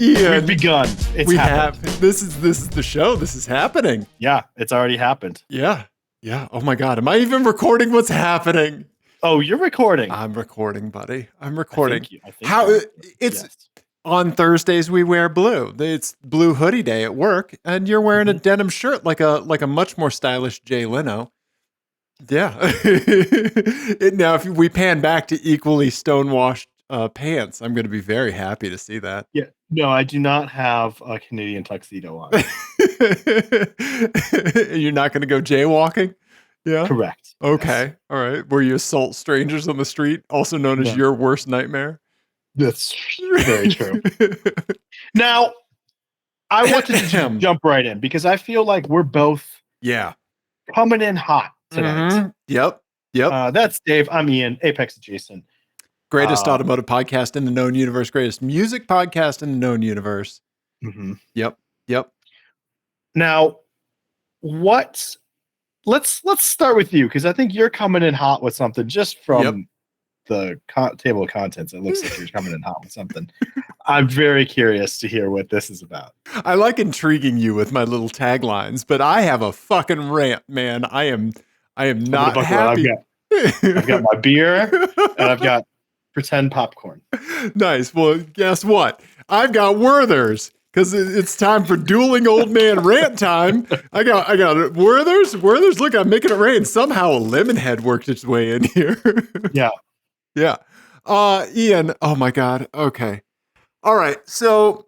Ian, We've begun. This is the show. This is happening. Yeah, it's already happened. Yeah. Oh my God. Am I even recording what's happening? Oh, you're recording. I'm recording, buddy. I'm recording. I think It's on Thursdays we wear blue. It's blue hoodie day at work, and you're wearing a denim shirt like a much more stylish Jay Leno. Yeah. Now, if we pan back to equally stonewashed pants, I'm going to be very happy to see that. Yeah. No, I do not have a Canadian tuxedo on. You're not going to go jaywalking? Yeah. Correct. Okay. Yes. All right. Where you assault strangers on the street, also known as your worst nightmare? That's very true. Now, I want to just jump right in because I feel like we're both coming in hot tonight. Mm-hmm. Yep. That's Dave. I'm Ian, Apex Adjacent. Greatest automotive podcast in the known universe. Greatest music podcast in the known universe. Mm-hmm. Yep. Now, let's start with you because I think you're coming in hot with something just from the table of contents. It looks like you're coming in hot with something. I'm very curious to hear what this is about. I like intriguing you with my little taglines, but I have a fucking rant, man. I am not happy. I've got my beer and I've got pretend popcorn. Nice. Well, guess what? I've got Werthers because it's time for dueling old man rant time. I got Werthers. Look, I'm making it rain. Somehow a lemon head worked its way in here. Yeah. Ian. Oh my God. Okay. All right. So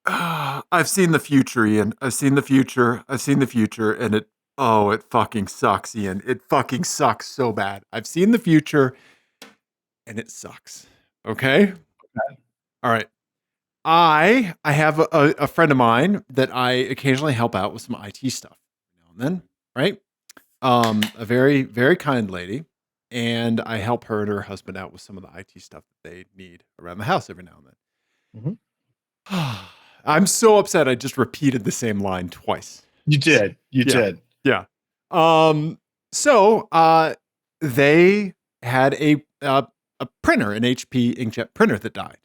I've seen the future, Ian. I've seen the future, and it fucking sucks, Ian. It fucking sucks so bad. I've seen the future. And it sucks. Okay. All right. I have a friend of mine that I occasionally help out with some IT stuff now and then, right? A very, very kind lady. And I help her and her husband out with some of the IT stuff that they need around the house every now and then. Mm-hmm. I'm so upset I just repeated the same line twice. You did. Yeah. So they had a printer, an HP inkjet printer that died.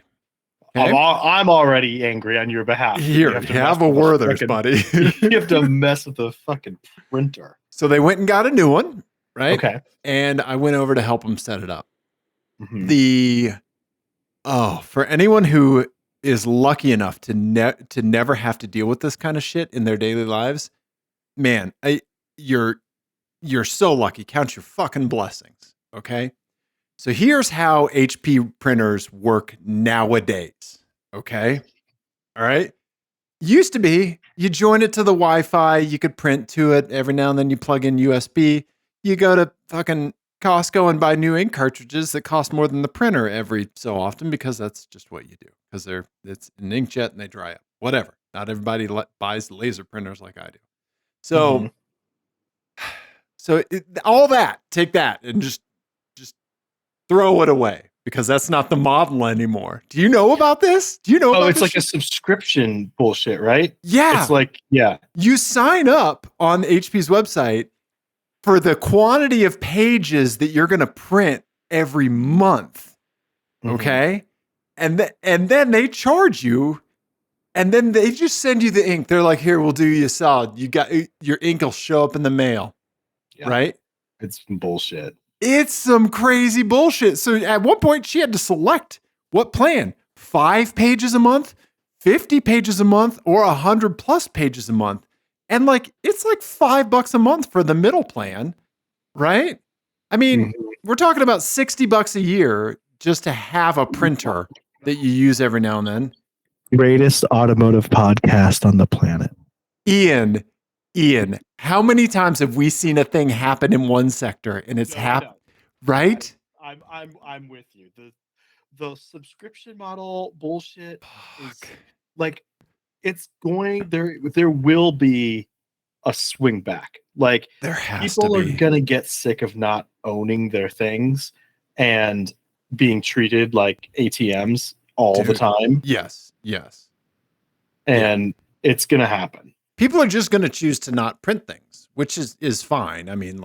Okay? I'm already angry on your behalf. Here, have a Werthers, buddy. You have to mess with the fucking printer. So they went and got a new one, right? Okay. And I went over to help them set it up. Mm-hmm. For anyone who is lucky enough to never have to deal with this kind of shit in their daily lives, man, you're so lucky. Count your fucking blessings, okay? So here's how HP printers work nowadays, okay? All right? Used to be, you join it to the Wi-Fi, you could print to it. Every now and then you plug in USB. You go to fucking Costco and buy new ink cartridges that cost more than the printer every so often because that's just what you do. Because it's an inkjet and they dry up. Whatever. Not everybody buys laser printers like I do. So, all that, take that and just throw it away because that's not the model anymore. Do you know about this? Do you know about it's like a subscription bullshit, right? Yeah. It's like, you sign up on HP's website for the quantity of pages that you're going to print every month. Okay. And then they charge you and then they just send you the ink. They're like, here, we'll do you a solid. You got your ink will show up in the mail. Yeah. Right. It's bullshit. It's some crazy bullshit. So at one point she had to select what plan, 5 pages a month, 50 pages a month, or 100+ pages a month. And it's like $5 a month for the middle plan, right? I mean, we're talking about $60 a year just to have a printer that you use every now and then. Greatest automotive podcast on the planet. Ian, how many times have we seen a thing happen in one sector and it's happened, right? I'm with you. The subscription model bullshit is like it's going there will be a swing back. Like there has people to be. Are gonna get sick of not owning their things and being treated like ATMs all the time. Yes. And it's gonna happen. People are just going to choose to not print things, which is fine. I mean,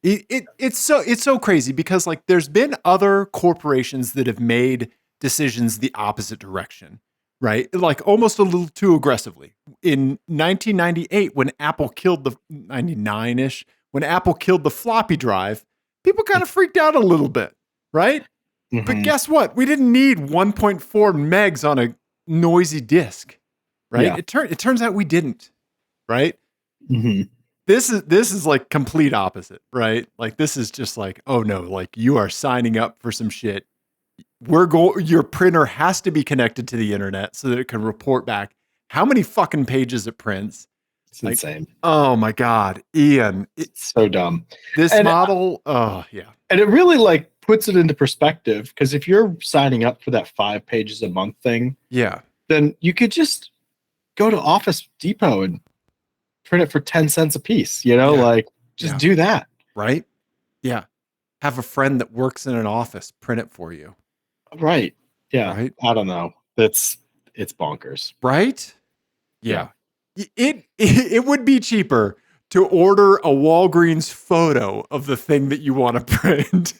it's so crazy because there's been other corporations that have made decisions the opposite direction, right? Like almost a little too aggressively. In 1998, when Apple killed the 99-ish, when Apple killed the floppy drive, people kind of freaked out a little bit, right? But guess what? We didn't need 1.4 megs on a noisy disk, right? Yeah. It turns out we didn't, right? Mm-hmm. This is like complete opposite, right? Like this is just like, oh no, like you are signing up for some shit. Your printer has to be connected to the internet so that it can report back how many fucking pages it prints. It's Like, insane. oh my God, Ian. It's so dumb. This model, oh yeah. And it really like puts it into perspective, because if you're signing up for that 5 pages a month thing, yeah, then you could just go to Office Depot and print it for 10 cents a piece, like just do that. Right? Yeah. Have a friend that works in an office print it for you. Right. Yeah. Right? I don't know. It's bonkers. Right? Yeah. It would be cheaper to order a Walgreens photo of the thing that you want to print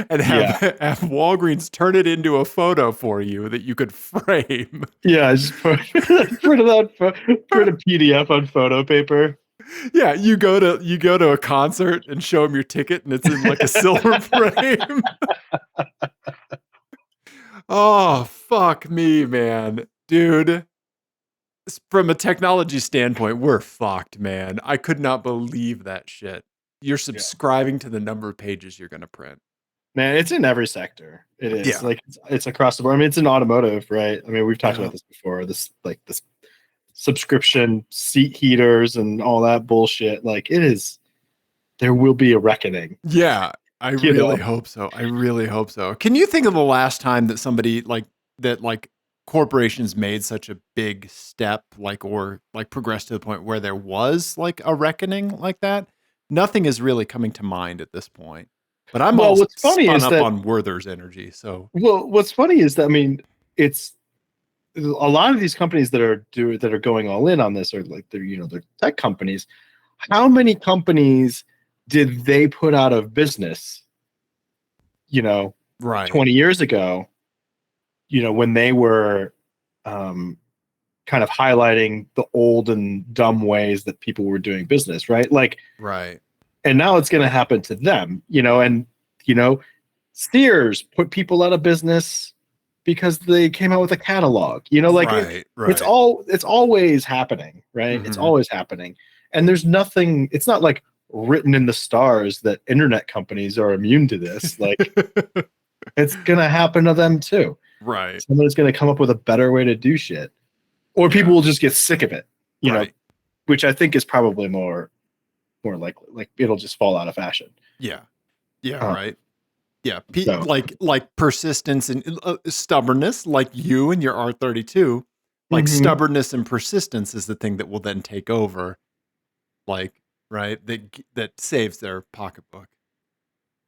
and have Walgreens turn it into a photo for you that you could frame. Yeah, just print a PDF on photo paper. Yeah, you go to a concert and show them your ticket, and it's in like a silver frame. Oh, fuck me, man. Dude, from a technology standpoint, we're fucked, man. I could not believe that shit. You're subscribing to the number of pages you're going to print. Man, it's in every sector. It is like it's across the board. I mean, it's in automotive, right? I mean, we've talked about this before. This subscription seat heaters and all that bullshit. Like it is. There will be a reckoning. Yeah, I really hope so. I really hope so. Can you think of the last time that somebody like corporations made such a big step, or progressed to the point where there was like a reckoning like that? Nothing is really coming to mind at this point. But I'm what's funny spun is up that, on Werthers energy. So what's funny is that, I mean, it's a lot of these companies that are going all in on this, or like they're tech companies. How many companies did they put out of business? 20 years ago. When they were kind of highlighting the old and dumb ways that people were doing business, right? And now it's going to happen to them, and Sears put people out of business because they came out with a catalog, it's always happening, right? Mm-hmm. It's always happening. And there's nothing, it's not like written in the stars that internet companies are immune to this. Like it's going to happen to them too. Right. Someone's going to come up with a better way to do shit, or people will just get sick of it, which I think is probably more likely. Like it'll just fall out of fashion. Yeah. Right. Yeah. Like persistence and stubbornness, like you and your R32, like stubbornness and persistence is the thing that will then take over. Like, right. That saves their pocketbook.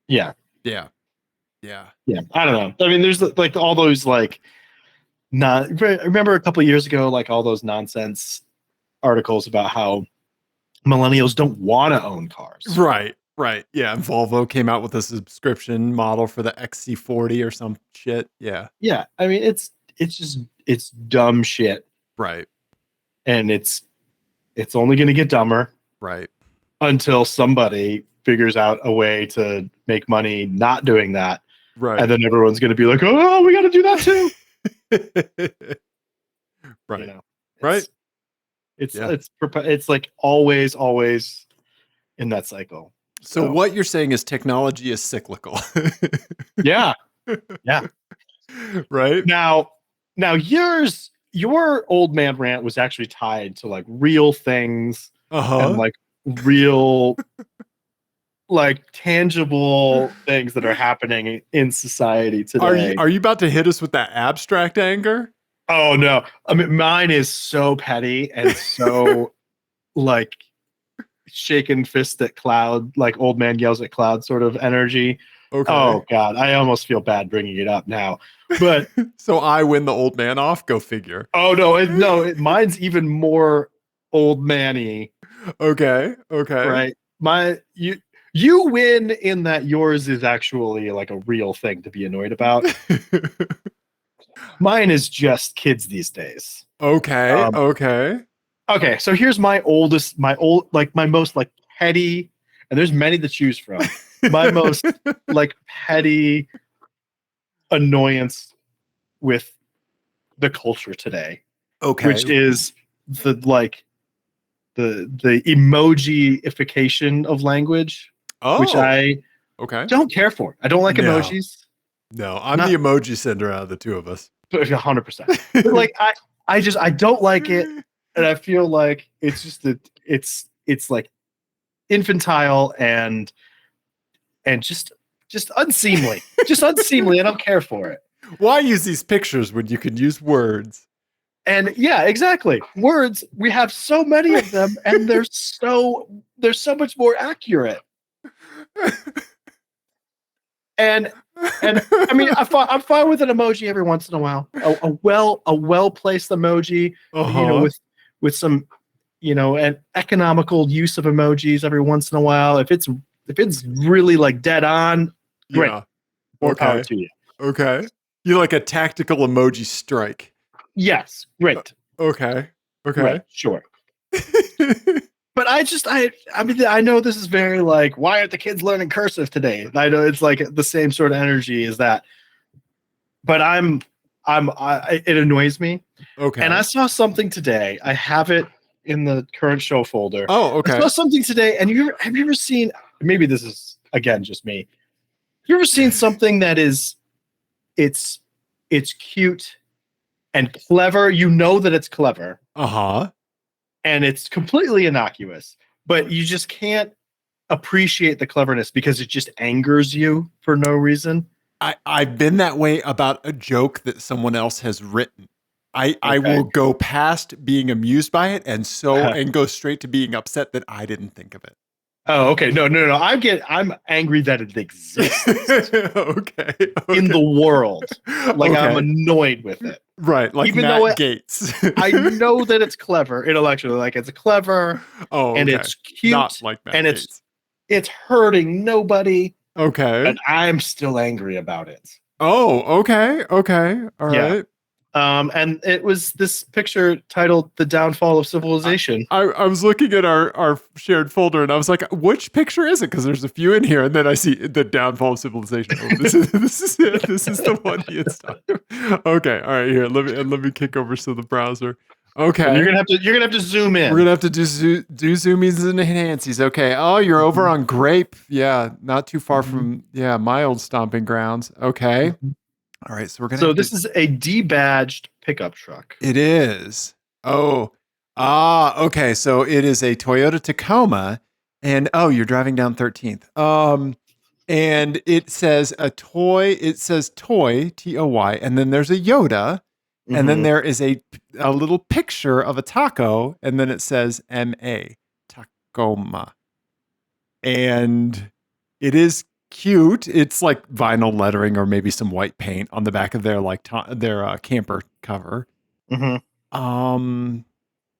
Yeah. Yeah. I don't know. I mean, there's like all those like remember a couple of years ago, like all those nonsense articles about how millennials don't want to own cars. Right. Yeah. And Volvo came out with a subscription model for the XC40 or some shit. Yeah. Yeah. I mean, it's dumb shit. Right. And it's only going to get dumber. Right. Until somebody figures out a way to make money not doing that. Right. And then everyone's going to be like, oh, we got to do that too. Right. Right. It's like always in that cycle. So what you're saying is technology is cyclical. Yeah. Right. Now your old man rant was actually tied to like real things and like real like tangible things that are happening in society today. Are you about to hit us with that abstract anger? Oh no. I mean, mine is so petty and so like shaken fist at cloud, like old man yells at cloud sort of energy. Okay. Oh God. I almost feel bad bringing it up now, but so I win the old man off. Go figure. Oh no. Mine's even more old man-y. Okay. Right. You win in that yours is actually like a real thing to be annoyed about. Mine is just kids these days. Okay. Okay. Okay, so here's my most like petty, and there's many to choose from. My most like petty annoyance with the culture today, Okay. which is the emojiification of language, which I don't care for. I don't like emojis. No, I'm the emoji sender out of the two of us. 100%. But like I don't like it, and I feel like it's just it's like infantile and just unseemly. Just unseemly. I don't care for it. Why use these pictures when you can use words? And yeah, exactly. Words, we have so many of them, and they're so much more accurate. And I mean, I'm fine with an emoji every once in a while. A well placed emoji, with some, an economical use of emojis every once in a while. If it's really like dead on, great. Yeah. More power to you. Okay. You like a tactical emoji strike. Yes. Great. Okay. Right, sure. But I mean, I know this is very like, why aren't the kids learning cursive today? I know it's like the same sort of energy as that. But it annoys me. Okay. And I saw something today. I have it in the current show folder. Oh, okay. I saw something today, and have you ever seen, maybe this is again just me. You ever seen something that is it's cute and clever? You know that it's clever. Uh-huh. And it's completely innocuous, but you just can't appreciate the cleverness because it just angers you for no reason. I've been that way about a joke that someone else has written. I will go past being amused by it and go straight to being upset that I didn't think of it. Oh, okay. No. I'm angry that it exists. Okay. In the world. Like, I'm annoyed with it. Right. Like even Matt Gates. I know that it's clever intellectually. Like, it's clever. And it's cute. Not like Matt Gates. It's hurting nobody. Okay. And I'm still angry about it. Oh, okay. Okay. All right. And it was this picture titled "The Downfall of Civilization." I was looking at our shared folder, and I was like, "Which picture is it?" Because there's a few in here, and then I see "The Downfall of Civilization." Oh, this is it. This is the one he installed. Okay, all right. Here, let me kick over to the browser. Okay, and you're gonna have to zoom in. We're gonna have to do zoomies and enhancies. Okay. Oh, you're over on Grape. Yeah, not too far from my old stomping grounds. Okay. All right, so we're gonna. So this is a debadged pickup truck. It is. Oh, okay. So it is a Toyota Tacoma, and you're driving down 13th. And it says a toy. It says toy, TOY, and then there's a Yoda, and then there is a little picture of a taco, and then it says MA Tacoma, and it is cute. It's like vinyl lettering or maybe some white paint on the back of their camper cover.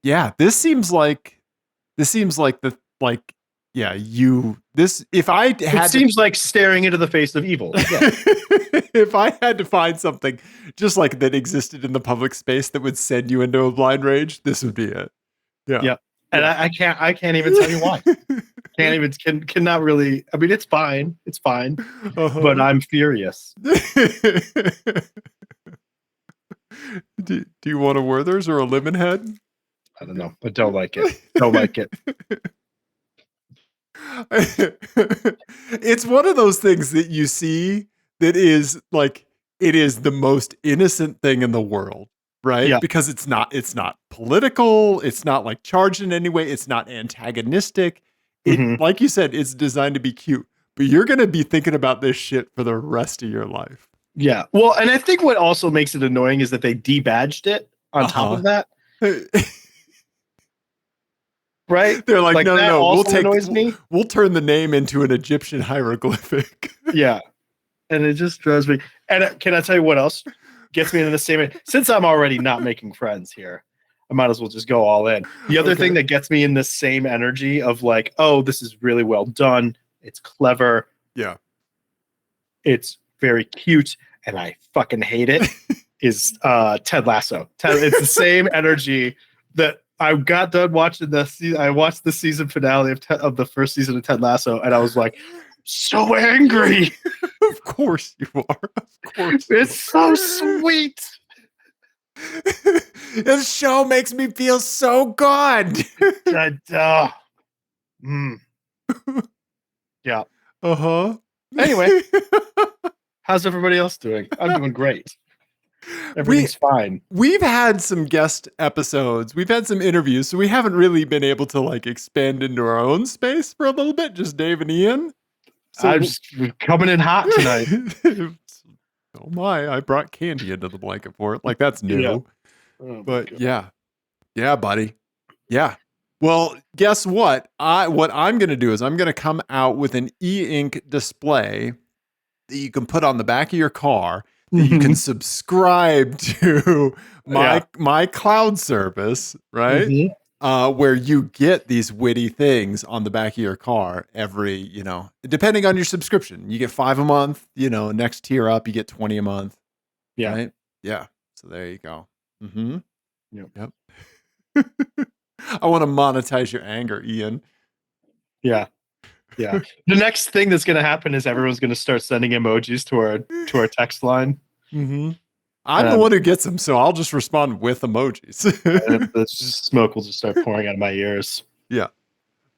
Yeah, this seems like it seems like staring into the face of evil. Yeah. If I had to find something just like that existed in the public space that would send you into a blind rage, this would be it. Yeah. Yeah. And I can't even tell you why. Cannot really. I mean, it's fine. It's fine. But I'm furious. Do you want a Werthers or a lemon head? I don't know. I don't like it. Don't like it. It's one of those things that you see that is like, it is the most innocent thing in the world. Right? Yeah. Because it's not political. It's not like charged in any way. It's not antagonistic. It, like you said, it's designed to be cute, but you're going to be thinking about this shit for the rest of your life. Yeah. Well, and I think what also makes it annoying is that they debadged it on top of that. Right? They're like, no. We'll turn the name into an Egyptian hieroglyphic. Yeah. And it just drives me. And can I tell you what else gets me into the same? Since I'm already not making friends here, I might as well just go all in. The other thing that gets me in the same energy of like, oh, this is really well done. It's clever. Yeah. It's very cute, and I fucking hate it. is Ted Lasso. It's the same energy that I got done watching I watched the season finale of the first season of Ted Lasso, and I was like, so angry. Of course you are. Of course. It's so sweet. This show makes me feel so good. Yeah. Uh-huh. Anyway, how's everybody else doing? I'm doing great. Everything's fine. We've had some guest episodes. We've had some interviews, so we haven't really been able to like expand into our own space for a little bit, just Dave and Ian. So I'm just coming in hot tonight. Oh my, I brought candy into the blanket for it. Like that's new. Yeah. Oh, but yeah, buddy. Yeah. Well, guess what? What I'm going to do is I'm going to come out with an e-ink display that you can put on the back of your car that you can subscribe to my cloud service, right? Where you get these witty things on the back of your car every, depending on your subscription. You get 5 a month, next tier up, you get 20 a month. Yeah. Right? Yeah. So there you go. Mm-hmm. Yep. I want to monetize your anger, Ian. Yeah. Yeah. The next thing that's going to happen is everyone's going to start sending emojis to our text line. Mm-hmm. I'm the one who gets them, so I'll just respond with emojis. The smoke will just start pouring out of my ears. Yeah.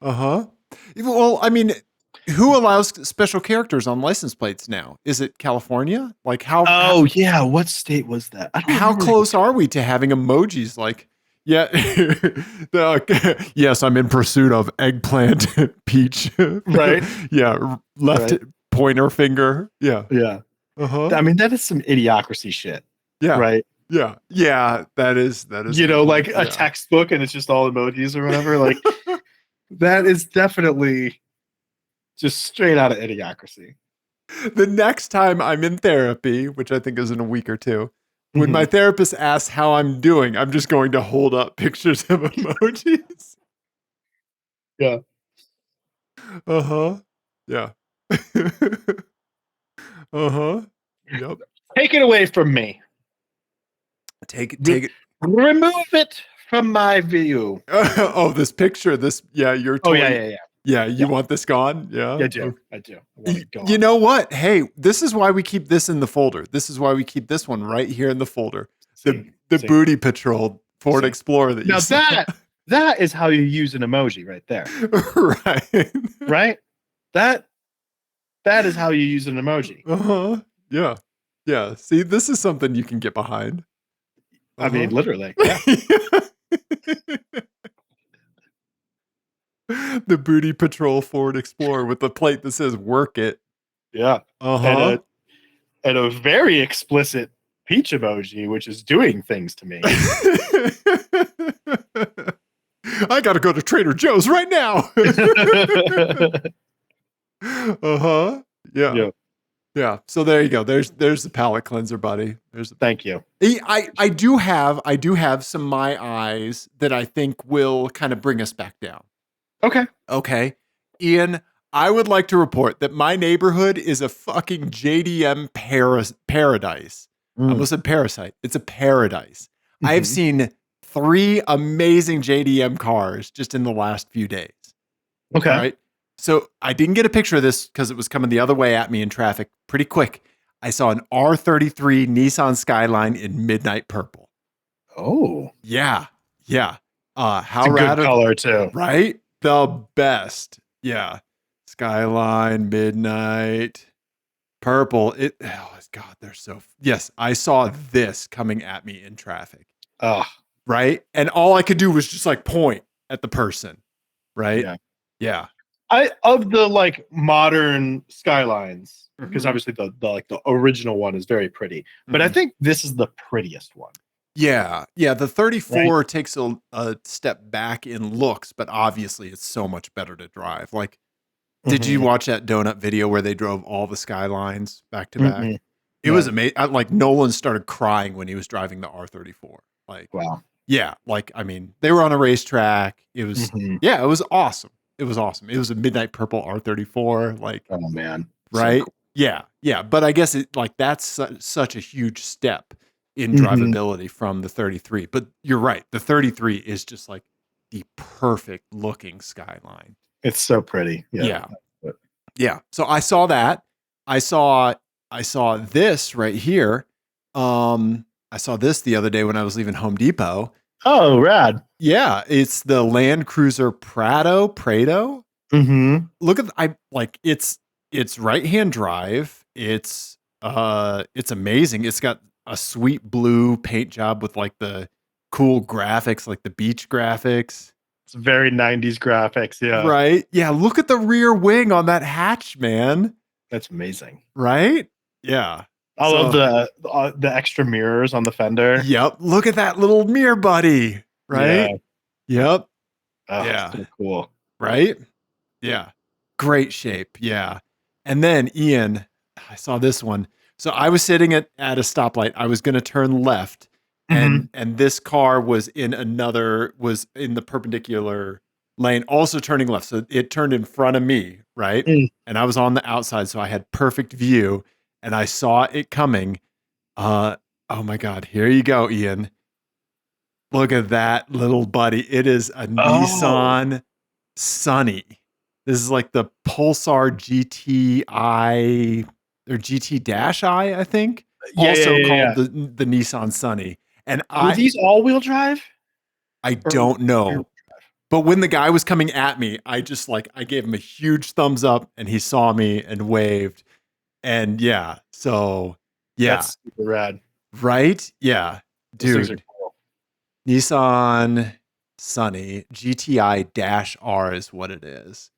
Uh-huh. Well, I mean, who allows special characters on license plates now? Is it California? Like how? Oh, yeah. What state was that? How close are we to having emojis? Like, yeah. Yes, I'm in pursuit of eggplant, peach. Right. Yeah. Left pointer finger. Yeah. Yeah. Uh-huh. I mean, that is some idiocracy shit. Yeah. Right. Yeah. Yeah. That is. Like a textbook and it's just all emojis or whatever. Like that is definitely just straight out of idiocracy. The next time I'm in therapy, which I think is in a week or two, when my therapist asks how I'm doing, I'm just going to hold up pictures of emojis. Yeah. Uh-huh. Yeah. Uh-huh. Yep. Take it away from me. Take it. Remove it from my view. Oh, this picture. You're totally, Yeah, you want this gone? Yeah. I do. I want it gone. You know what? Hey, this is why we keep this in the folder. This is why we keep this one right here in the folder. The Booty Patrol Ford Explorer that you saw. That is how you use an emoji right there. Right. Right? That is how you use an emoji. Uh-huh. Yeah. Yeah. See, this is something you can get behind. I mean, literally. Yeah. The Booty Patrol Ford Explorer with the plate that says "Work It." Yeah. Uh-huh. And a very explicit peach emoji, which is doing things to me. I gotta go to Trader Joe's right now. Uh-huh. Yeah. Yeah. So there you go. There's the palate cleanser, buddy. Thank you. I do have some my eyes that I think will kind of bring us back down. Okay. Ian, I would like to report that my neighborhood is a fucking JDM paradise. I almost said parasite. It's a paradise. I've seen 3 amazing JDM cars just in the last few days. Okay. All right. So I didn't get a picture of this because it was coming the other way at me in traffic pretty quick. I saw an R33 Nissan Skyline in midnight purple. Oh. Yeah. Yeah. How it's a rad good color too. Right? The best. Yeah. Skyline, midnight, purple. Oh God, they're so. Yes, I saw this coming at me in traffic. Oh. Right? And all I could do was just like point at the person. Right? Yeah. Yeah. Of the like modern Skylines, because obviously the original one is very pretty, but I think this is the prettiest one. Yeah. Yeah. The 34 takes a step back in looks, but obviously it's so much better to drive. Like, did you watch that donut video where they drove all the Skylines back to back? It was amazing. Like Nolan started crying when he was driving the R34. Like, wow. Yeah. Like, I mean, they were on a racetrack. It was, it was awesome. It was awesome. It was a midnight purple R34. Like, oh man. Right. So cool. Yeah. Yeah. But I guess that's such a huge step in drivability from the 33. But you're right. The 33 is just like the perfect looking Skyline. It's so pretty. Yeah. Yeah. So I saw that. I saw this right here. I saw this the other day when I was leaving Home Depot. Oh, rad. Yeah, it's the Land Cruiser Prado. Look at it's right-hand drive. It's amazing. It's got a sweet blue paint job with like the cool graphics, like the beach graphics. It's very 90s graphics, yeah. Right? Yeah, look at the rear wing on that hatch, man. That's amazing. Right? Yeah. I love the extra mirrors on the fender. Yep. Look at that little mirror buddy. Right? Yeah. Yep. Oh, yeah. So cool. Right? Yeah. Great shape. Yeah. And then Ian, I saw this one. So I was sitting at a stoplight. I was going to turn left, and this car was in the perpendicular lane, also turning left. So it turned in front of me, right? And I was on the outside, so I had perfect view, and I saw it coming. Oh my God. Here you go, Ian. Look at that little buddy. It is a Nissan Sunny. This is like the Pulsar GTI or GT-I, I think. Also called the Nissan Sunny. And Were these all-wheel drive? I don't know. But when the guy was coming at me, I gave him a huge thumbs up, and he saw me and waved. And yeah, so yeah. That's super rad. Right? Yeah. Dude. Cool. Nissan Sunny GTI-R is what it is.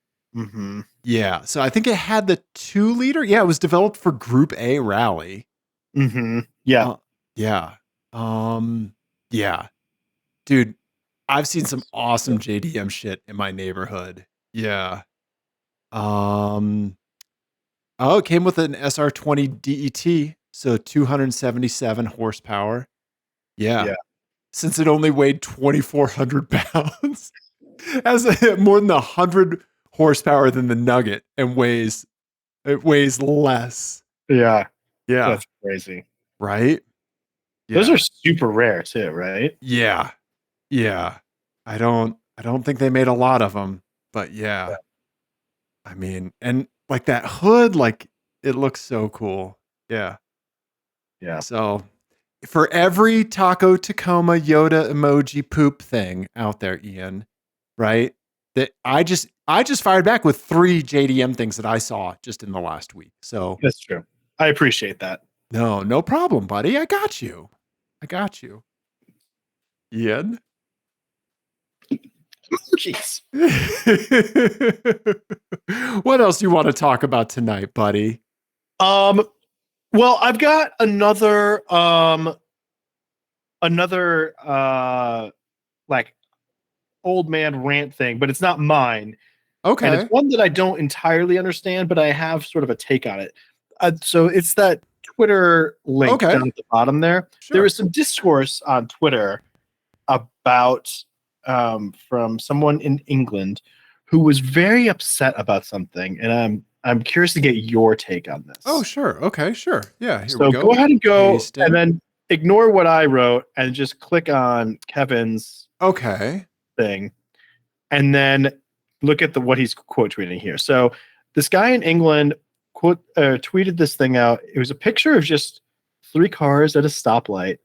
Yeah. So I think it had the 2-liter. Yeah, it was developed for Group A rally. Yeah. Yeah. Yeah. Dude, I've seen some awesome JDM shit in my neighborhood. Yeah. Oh, it came with an SR20 DET, so 277 horsepower. Yeah. Since it only weighed 2,400 pounds, has more than 100 horsepower than the Nugget, and weighs less. Yeah. Yeah. That's crazy. Right? Yeah. Those are super rare too, right? Yeah. Yeah. I don't think they made a lot of them, but yeah. I mean, and like that hood, like it looks so cool. Yeah. Yeah. So for every Taco Tacoma Yoda emoji poop thing out there, Ian, right? That I just fired back with 3 JDM things that I saw just in the last week. So that's true. I appreciate that. No problem, buddy. I got you. Ian. Jeez. What else do you want to talk about tonight, buddy? Well, I've got another like old man rant thing, but it's not mine. Okay. And it's one that I don't entirely understand, but I have sort of a take on it. So it's that Twitter link down at the bottom there. Sure. There was some discourse on Twitter about from someone in England who was very upset about something, and I'm curious to get your take on this. Oh, sure. Okay, sure. Yeah. Here so we go. Go ahead and go, and then ignore what I wrote, and just click on Kevin's thing, and then look at what he's quote tweeting here. So this guy in England tweeted this thing out. It was a picture of just 3 cars at a stoplight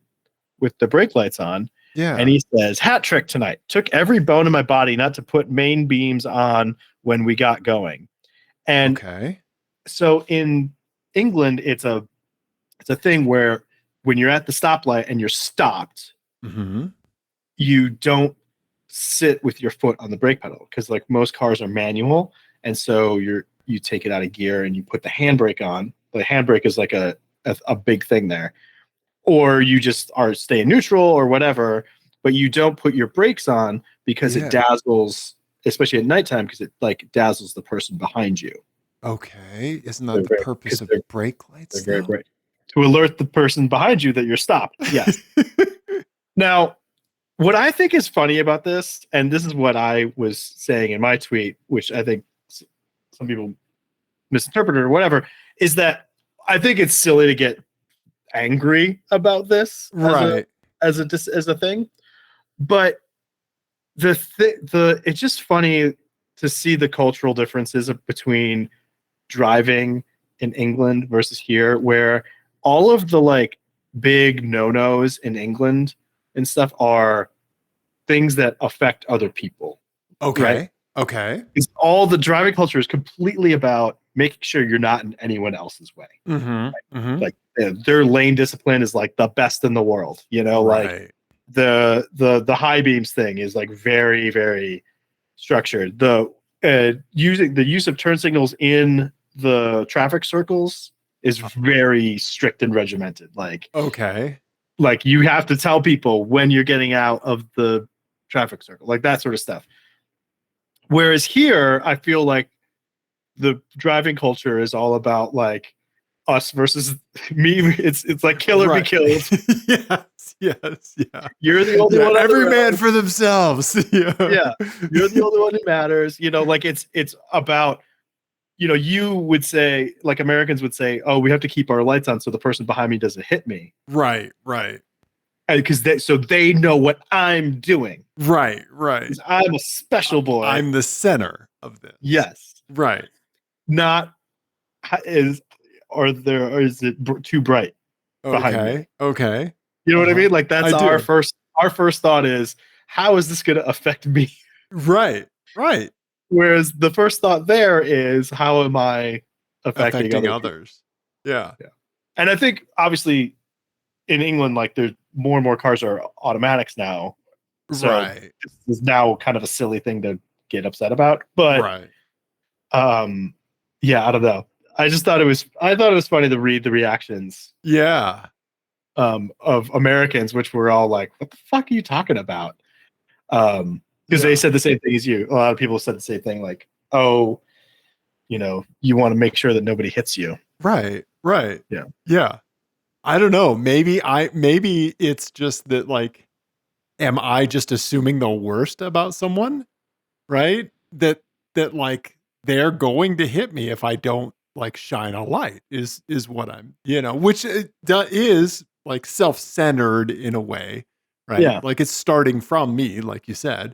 with the brake lights on. Yeah. And he says, "Hat trick tonight. Took every bone in my body not to put main beams on when we got going." And so in England, it's a thing where when you're at the stoplight and you're stopped, you don't sit with your foot on the brake pedal, because like most cars are manual, and so you take it out of gear and you put the handbrake on. The handbrake is like a big thing there. Or you just are staying neutral or whatever, but you don't put your brakes on because it dazzles, especially at nighttime, because it like dazzles the person behind you. Okay. Isn't that the purpose of brake lights? They're very bright. To alert the person behind you that you're stopped. Yes. Now, what I think is funny about this, and this is what I was saying in my tweet, which I think some people misinterpreted or whatever, is that I think it's silly to get angry about this as a thing. But it's just funny to see the cultural differences between driving in England versus here, where all of the like big no-nos in England and stuff are things that affect other people. Okay. Right? Okay. Because all the driving culture is completely about making sure you're not in anyone else's way. Like their lane discipline is like the best in the world. You know, like the high beams thing is like very, very structured. The use of turn signals in the traffic circles is very strict and regimented. Like, like you have to tell people when you're getting out of the traffic circle, like that sort of stuff. Whereas here, I feel like the driving culture is all about like us versus me. It's like kill or be killed. Yes. You're the only one. Every man for themselves. Yeah. You're the only one who matters. You know, like it's about, you know, you would say, like Americans would say, oh, we have to keep our lights on so the person behind me doesn't hit me. Right. Because they know what I'm doing. Right. I'm a special boy. I'm the center of this. Yes. Right. Not is it too bright behind me? Okay. You know what I mean? Like that's our first thought is, how is this going to affect me? Right. Whereas the first thought there is, how am I affecting others? Yeah. And I think obviously in England, like there's more and more cars are automatics now. So this is now kind of a silly thing to get upset about. But yeah, I don't know. I thought it was funny to read the reactions. Yeah. Of Americans, which were all like, what the fuck are you talking about? Because they said the same thing as you. A lot of people said the same thing, like, oh, you know, you want to make sure that nobody hits you. Right. Yeah. I don't know. Maybe it's just that, like, am I just assuming the worst about someone? Right? That like they're going to hit me if I don't like shine a light is what I'm, you know, which is like self-centered in a way, right? Yeah. Like it's starting from me, like you said,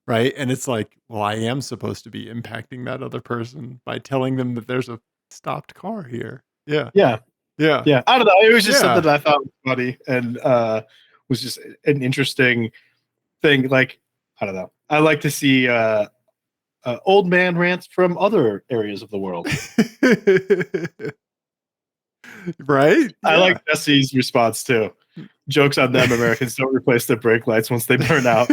right? And it's like, well, I am supposed to be impacting that other person by telling them that there's a stopped car here. Yeah. I don't know. It was just something that I thought was funny and was just an interesting thing. Like, I don't know. I like to see old man rants from other areas of the world. Right? I like Jesse's response too. Jokes on them. Americans don't replace their brake lights once they burn out.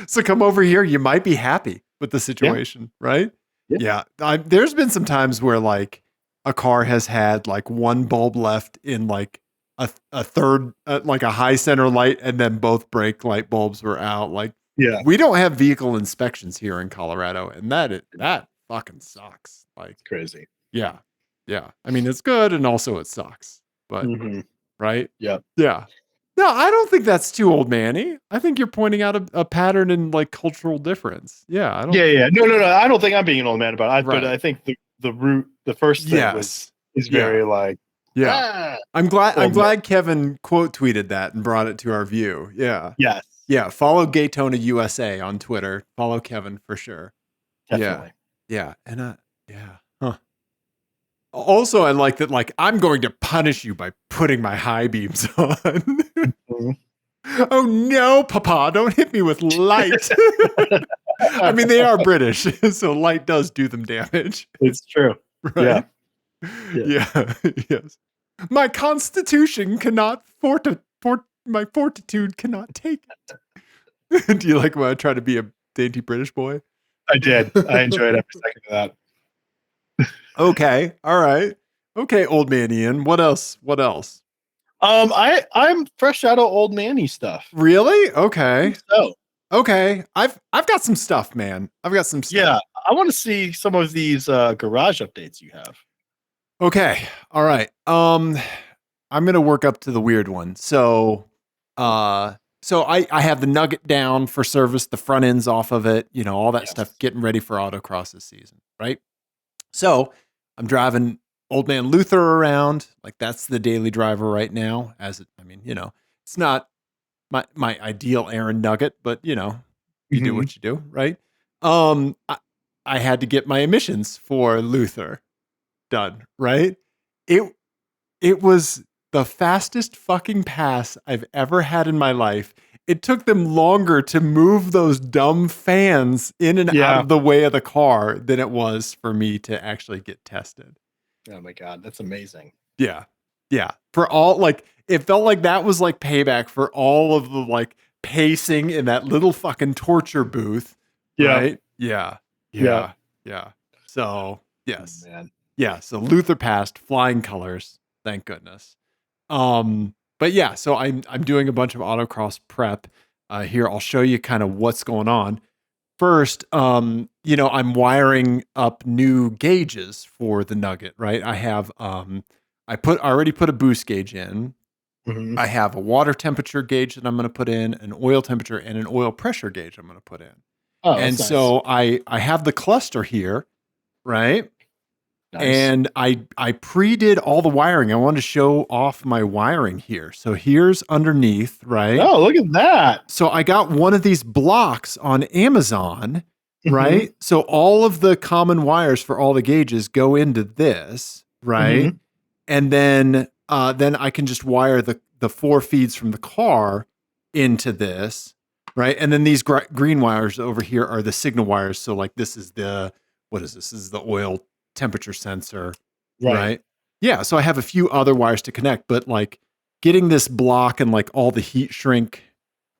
So come over here. You might be happy with the situation, right? Yeah. There's been some times where like a car has had like one bulb left in like a third, like a high center light, and then both brake light bulbs were out. Like, we don't have vehicle inspections here in Colorado, and that fucking sucks. Like, it's crazy. Yeah. I mean, it's good, and also it sucks. But right? Yeah. No, I don't think that's too old manny. I think you're pointing out a pattern in like cultural difference. Yeah. I don't. Yeah. No. I don't think I'm being an old man about it. But I think the first thing is very like. Yeah. I'm glad Kevin quote tweeted that and brought it to our view. Yeah. Yes. Yeah. Follow Gaytona USA on Twitter. Follow Kevin for sure. Definitely. Yeah. And Huh. Also, I like that, like, I'm going to punish you by putting my high beams on. Oh no, Papa, don't hit me with light. I mean, they are British, so light does do them damage. It's true. Right? Yeah. Yes. My constitution cannot my fortitude cannot take it. Do you like when I try to be a dainty British boy? I did. I enjoyed every second of that. Okay. All right. Okay, old man Ian. What else? I'm fresh out of old nanny stuff. Really? Okay. So okay. I've got some stuff, man. I've got some stuff. Yeah, I want to see some of these garage updates you have. Okay. All right. I'm gonna work up to the weird one. So I have the Nugget down for service, the front end's off of it, you know, all that stuff, getting ready for autocross this season, right? So I'm driving old man Luther around. Like that's the daily driver right now. It's not my ideal errand nugget, but you do what you do, right? I had to get my emissions for Luther done, right? It it was the fastest fucking pass I've ever had in my life. It took them longer to move those dumb fans in and out of the way of the car than it was for me to actually get tested. Oh my God, that's amazing. Yeah. Yeah. For all, like, it felt like that was like payback for all of the like pacing in that little fucking torture booth. Right? Yeah. So, yes. Oh, man. Yeah. So Luther passed, flying colors. Thank goodness. But yeah, so I'm doing a bunch of autocross prep. Here, I'll show you kind of what's going on. First, I'm wiring up new gauges for the Nugget, right? I have I already put a boost gauge in. Mm-hmm. I have a water temperature gauge that I'm going to put in, an oil temperature, and an oil pressure gauge I'm going to put in. Oh, and that's so I have the cluster here, right? Nice. And I pre-did all the wiring. I wanted to show off my wiring here. So here's underneath, right? Oh, look at that. So I got one of these blocks on Amazon, right? Mm-hmm. So all of the common wires for all the gauges go into this, right? Mm-hmm. And then I can just wire the 4 feeds from the car into this, right? And then these green wires over here are the signal wires. So like this is what is this? This is the oil temperature sensor, right? Yeah. So I have a few other wires to connect, but like getting this block and like all the heat shrink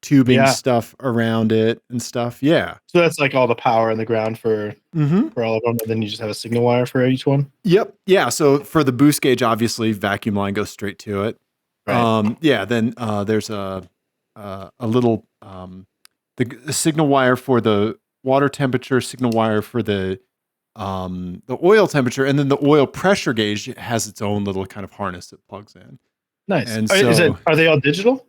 tubing stuff around it and stuff. Yeah. So that's like all the power in the ground for all of them. And then you just have a signal wire for each one. Yep. Yeah. So for the boost gauge, obviously vacuum line goes straight to it. Right. Then there's a little the signal wire for the water temperature, signal wire for the oil temperature, and then the oil pressure gauge has its own little kind of harness that plugs in. Nice. And are they all digital?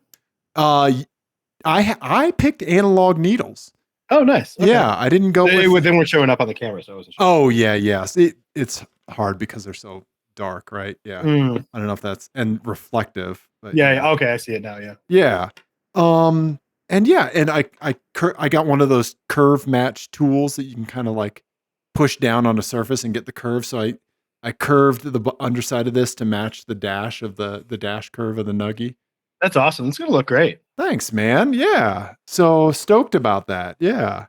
I picked analog needles. Oh, nice. Okay. Yeah, I didn't go They weren't showing up on the camera, so I wasn't sure. Oh, yeah. It's hard because they're so dark, right? Yeah. I don't know if that's and reflective. But yeah. Okay, I see it now. Yeah. Yeah. And I got one of those curve match tools that you can kind of like push down on a surface and get the curve. So I curved the underside of this to match the dash of the dash curve of the Nuggie. That's awesome. It's gonna look great. Thanks, man. Yeah. So stoked about that. Yeah.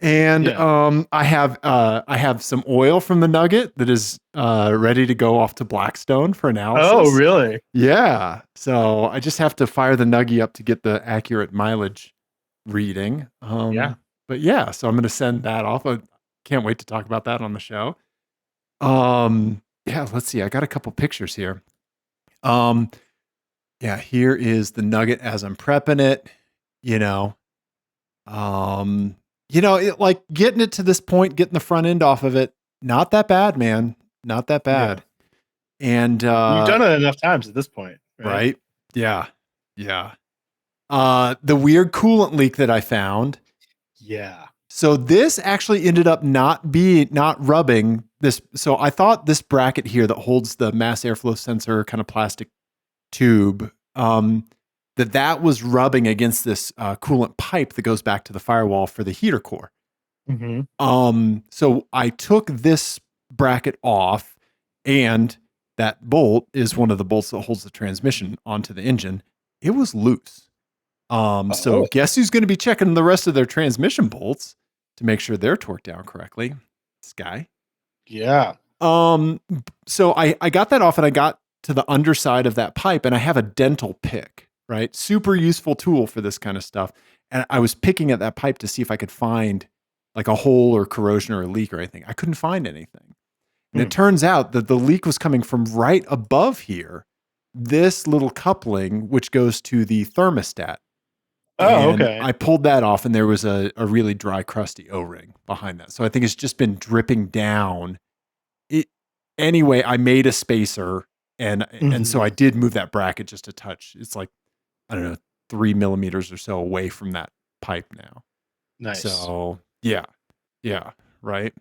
And I have some oil from the Nugget that is ready to go off to Blackstone for analysis. Oh, really? Yeah. So I just have to fire the Nuggie up to get the accurate mileage reading. But yeah, so I'm going to send that off. I can't wait to talk about that on the show. Yeah, let's see. I got a couple pictures here. Yeah, here is the Nugget as I'm prepping it, it like getting it to this point, getting the front end off of it, not that bad, man. Not that bad. Yeah. And you've done it enough times at this point, right? Yeah. The weird coolant leak that I found. Yeah. So this actually ended up not rubbing this. So I thought this bracket here that holds the mass airflow sensor kind of plastic tube, that was rubbing against this coolant pipe that goes back to the firewall for the heater core. So I took this bracket off, and that bolt is one of the bolts that holds the transmission onto the engine. It was loose. So guess who's going to be checking the rest of their transmission bolts to make sure they're torqued down correctly? This guy. Yeah. So I got that off, and I got to the underside of that pipe, and I have a dental pick, right? Super useful tool for this kind of stuff. And I was picking at that pipe to see if I could find like a hole or corrosion or a leak or anything. I couldn't find anything. And it turns out that the leak was coming from right above here, this little coupling, which goes to the thermostat. Oh, okay. I pulled that off, and there was a really dry, crusty O-ring behind that. So I think it's just been dripping down. Anyway, I made a spacer, and so I did move that bracket just a touch. It's like, I don't know, 3 millimeters or so away from that pipe now. Nice. So yeah, right.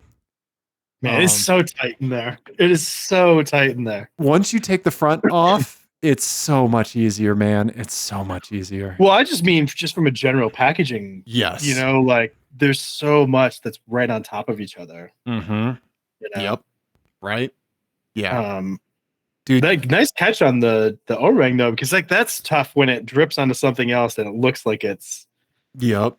Man, it's so tight in there. It is so tight in there. Once you take the front off, it's so much easier, man. It's so much easier. Well, I just mean just from a general packaging. Yes. You know, like there's so much that's right on top of each other. Mm-hmm. You know? Yep. Right. Yeah. Dude, that nice catch on the O-ring though, because like that's tough when it drips onto something else and it looks like it's. Yep.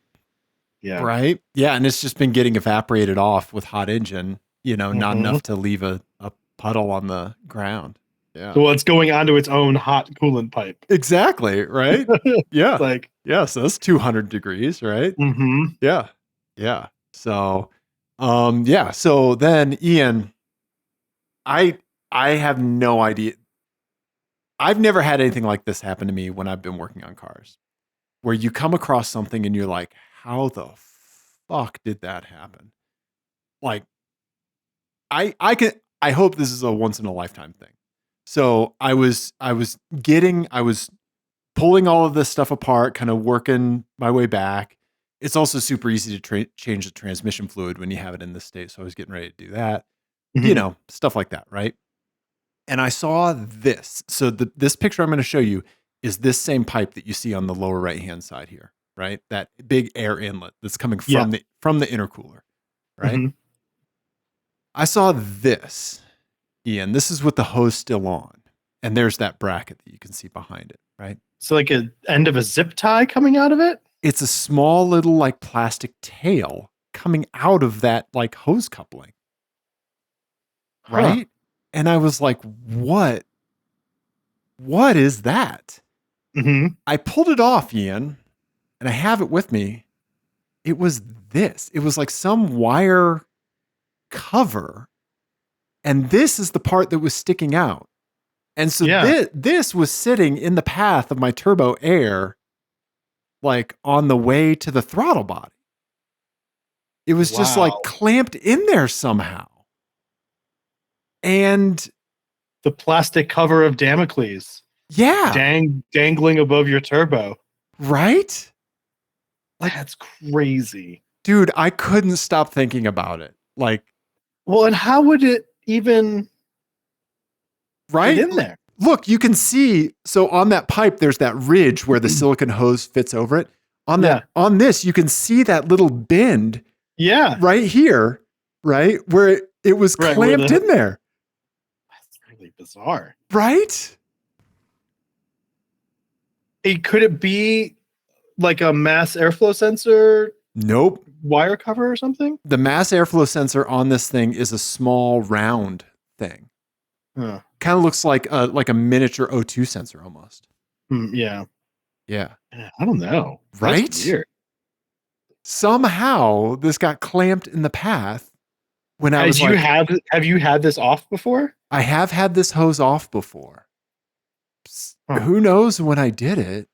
Yeah. Right. Yeah, and it's just been getting evaporated off with hot engine. You know, not Mhm. enough to leave a puddle on the ground. Yeah. Well, it's going onto its own hot coolant pipe. Exactly. Right. Yeah. Like, yeah. So that's 200 degrees, right? mm-hmm. Yeah. Yeah. So, yeah. So then, Ian, I have no idea. I've never had anything like this happen to me when I've been working on cars, where you come across something and you're like, how the fuck did that happen? Like, I hope this is a once in a lifetime thing. So I was pulling all of this stuff apart, kind of working my way back. It's also super easy to change the transmission fluid when you have it in this state. So I was getting ready to do that, you know, stuff like that. Right. And I saw this. So this picture I'm going to show you is this same pipe that you see on the lower right-hand side here, right? That big air inlet that's coming from the intercooler, right? Mm-hmm. I saw this, Ian. This is with the hose still on. And there's that bracket that you can see behind it, right? So like an end of a zip tie coming out of it? It's a small little like plastic tail coming out of that like hose coupling. Right? Huh. And I was like, what is that? Mm-hmm. I pulled it off, Ian, and I have it with me. It was this. It was like some wire cover. And this is the part that was sticking out. And so this was sitting in the path of my turbo air, like on the way to the throttle body. It was just like clamped in there somehow. And the plastic cover of Damocles. Yeah. Dangling above your turbo. Right? Like, that's crazy. Dude, I couldn't stop thinking about it. Like, well, and how would it even get in there? Look, you can see, so on that pipe, there's that ridge where the silicone hose fits over it. On this, you can see that little bend. Yeah. Right here, right? Where it was clamped in there. That's really bizarre. Right? Could it be like a mass airflow sensor? Nope. Wire cover or something? The mass airflow sensor on this thing is a small round thing. Huh. Kind of looks like a miniature O2 sensor almost. Yeah. Yeah. I don't know. Right? That's weird. Somehow this got clamped in the path when I was have you had this off before? I have had this hose off before. Huh. Who knows when I did it?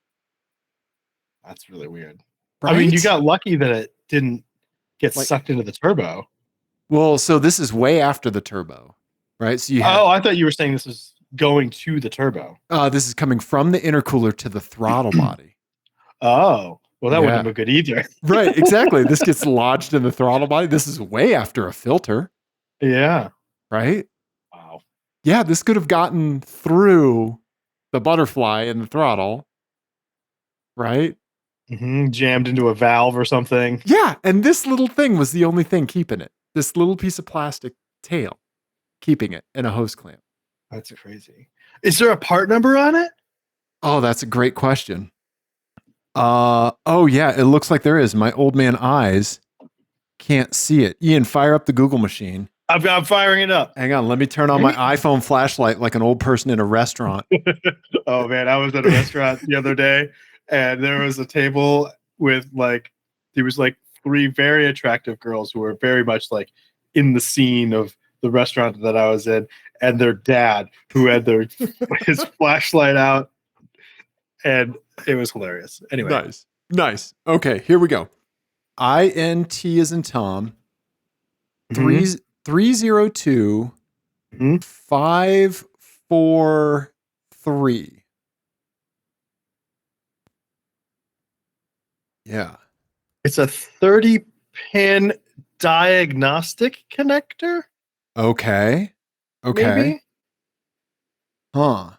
That's really weird. Right? I mean, you got lucky that it didn't get sucked into the turbo. Well, so this is way after the turbo, right? So I thought you were saying this was going to the turbo. This is coming from the intercooler to the throttle body. Oh, well, that wouldn't have been good either. Right, exactly. This gets lodged in the throttle body. This is way after a filter. Yeah. Right? Wow. Yeah, this could have gotten through the butterfly in the throttle. Right? Mm-hmm. Jammed into a valve or something. Yeah, and this little thing was the only thing keeping it. This little piece of plastic tail keeping it in a hose clamp. That's crazy. Is there a part number on it? Oh, that's a great question. Oh yeah, it looks like there is. My old man eyes can't see it. Ian, fire up the Google machine. I'm firing it up. Hang on, let me turn on my iPhone flashlight like an old person in a restaurant. Oh man, I was at a restaurant the other day and there was a table with there was 3 very attractive girls who were very much in the scene of the restaurant that I was in, and their dad who had his flashlight out, and it was hilarious. Anyway. Nice. Okay, here we go. INT as in Tom. 302 543. Yeah. It's a 30-pin diagnostic connector? Okay. Okay. Maybe. Huh.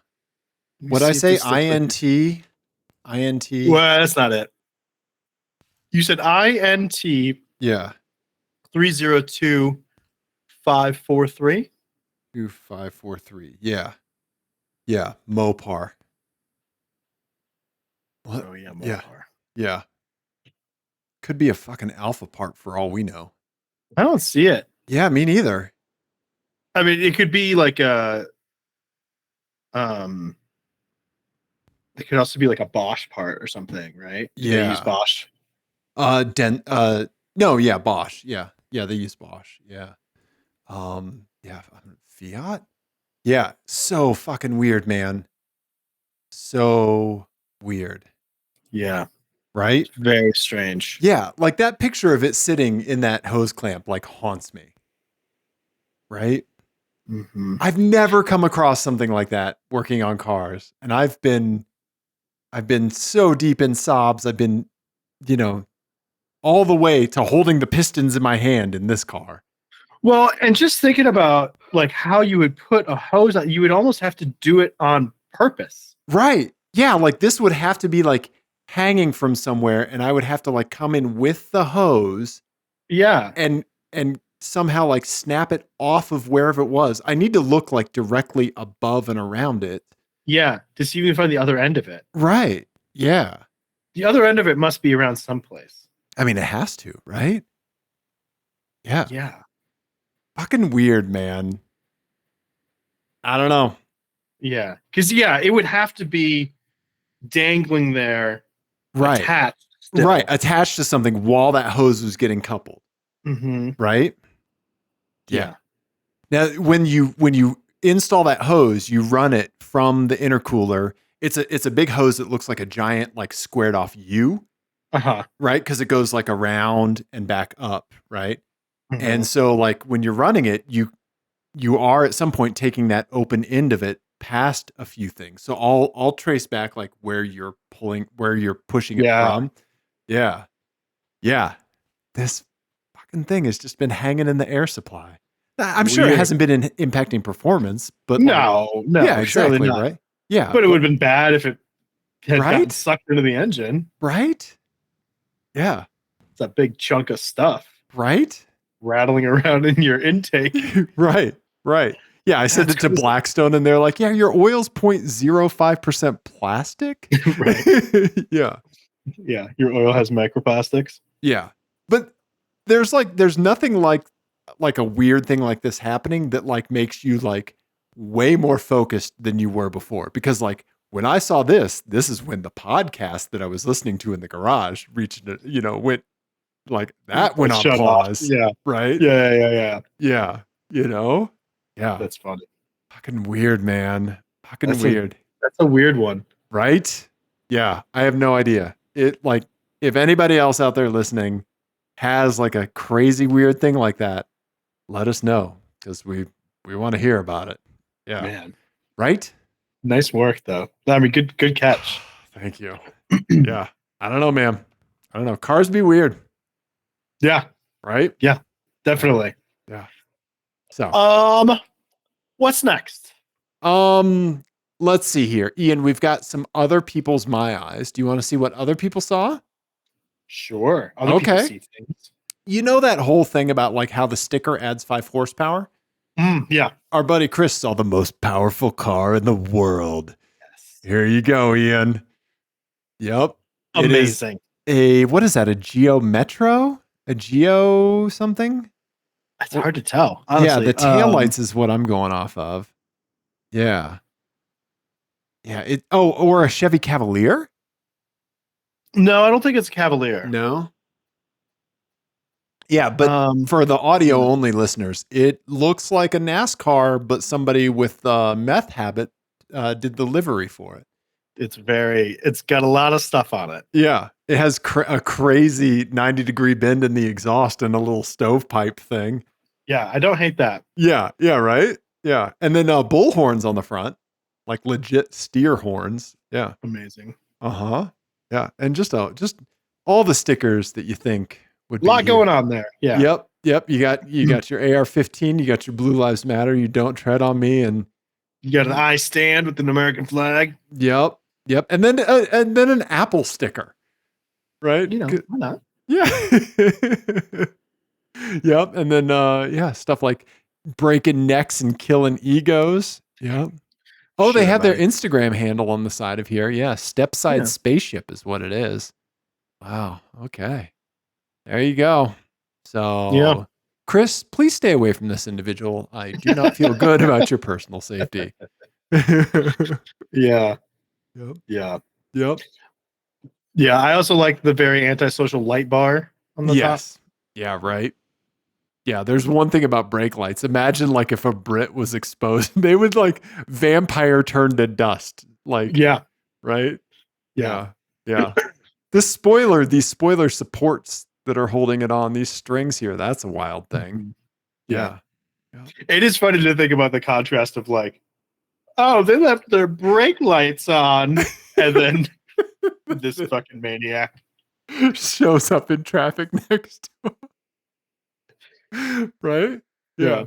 What'd I say? INT? INT? Well, that's not it. You said INT Yeah. 302543. 2543. Yeah. Yeah. Mopar. What? Oh yeah, Yeah. Mopar. Yeah. Could be a fucking alpha part for all we know. I don't see it. Yeah, me neither. I mean, it could be like a it could also be like a Bosch part or something, right? Do they use Yeah. Bosch? No, yeah, Bosch. Yeah. Yeah, they use Bosch. Yeah. Yeah, Fiat? Yeah, so fucking weird, man. So weird. Yeah, Right? it's very strange. Yeah, like that picture of it sitting in that hose clamp like haunts me. Right? Mm-hmm. I've never come across something like that working on cars. And I've been so deep in sobs. I've been, all the way to holding the pistons in my hand in this car. Well, and just thinking about like how you would put a hose on, you would almost have to do it on purpose. Right. Yeah, like this would have to be like hanging from somewhere and I would have to like come in with the hose. Yeah. And somehow like snap it off of wherever it was. I need to look like directly above and around it. Yeah, to see if you can find the other end of it. Right. Yeah. The other end of it must be around someplace. I mean, it has to, right? Yeah. Yeah. Fucking weird, man. I don't know. Yeah. Because, yeah, it would have to be dangling there, Right. attached. Still. Right. Attached to something while that hose was getting coupled. Mm-hmm. Right? Yeah. Now, when you install that hose, you run it from the intercooler. It's a big hose that looks like a giant, like squared off U. Uh-huh. Right? Because it goes like around and back up, right? Mm-hmm. And so like when you're running it, you are at some point taking that open end of it past a few things. So I'll trace back like where you're pushing it from. Yeah. Yeah. This fucking thing has just been hanging in the air supply. I'm sure it hasn't been impacting performance, but no, yeah, exactly, not. right? Yeah. But it would have been bad if it had Right? gotten sucked into the engine. Right? Yeah. It's a big chunk of stuff. Right? Rattling around in your intake. Right. Yeah, I sent it to Blackstone and they're like, yeah, your oil's 0.05% plastic. Right. Yeah. Yeah. Your oil has microplastics. Yeah. But there's nothing like a weird thing like this happening that like makes you like way more focused than you were before. Because like when I saw this is when the podcast that I was listening to in the garage reached, went like that went on pause. Yeah. Right? Yeah. Yeah. Yeah. That's funny. Fucking weird, man. Weird. That's a weird one. Right? Yeah. I have no idea. It like if anybody else out there listening has like a crazy weird thing like that, let us know because we want to hear about it. Yeah. Man. Right? Nice work though. I mean, good catch. Thank you. Yeah. I don't know, man. I don't know. Cars be weird. Yeah. Right? Yeah. Definitely. Yeah. So what's next? Let's see here. Ian, we've got some other people's my eyes. Do you want to see what other people saw? Sure. Other people see things. You know that whole thing about like how the sticker adds 5 horsepower? Yeah. Our buddy Chris saw the most powerful car in the world. Yes. Here you go, Ian. Yep. Amazing. What is that? A Geo Metro? A Geo something? It's hard to tell. Honestly. Yeah, the taillights is what I'm going off of. Yeah. Yeah. Or a Chevy Cavalier? No, I don't think it's Cavalier. No. Yeah, but for the audio only listeners, it looks like a NASCAR, but somebody with meth habit did the livery for it. It's got a lot of stuff on it. Yeah. It has a crazy 90-degree bend in the exhaust and a little stovepipe thing. Yeah, I don't hate that. Yeah, right? Yeah. And then bull horns on the front, like legit steer horns. Yeah. Amazing. Uh-huh. Yeah. And just all the stickers that you think would be. A lot going on there. Yeah. Yep. Yep. You got your AR-15. You got your Blue Lives Matter. You don't tread on me. And You got an I stand with an American flag. yep. And then an Apple sticker, right? Why not? Yeah. Yep. And then stuff like breaking necks and killing egos. Yep. Oh, they have their Instagram handle on the side of here. Yeah, Stepside Spaceship is what it is. Wow. Okay. There you go. So, Chris, please stay away from this individual. I do not feel good about your personal safety. Yeah. Yep. Yeah. Yep. Yeah. I also like the very antisocial light bar on the top. Yeah, right. Yeah, there's one thing about brake lights. Imagine like if a Brit was exposed, they would like vampire turn to dust. Like, right? Yeah. These spoiler supports that are holding it on, these strings here, that's a wild thing. Yeah. It is funny to think about the contrast of like, oh, they left their brake lights on, and then this fucking maniac shows up in traffic next to him. Right? Yeah.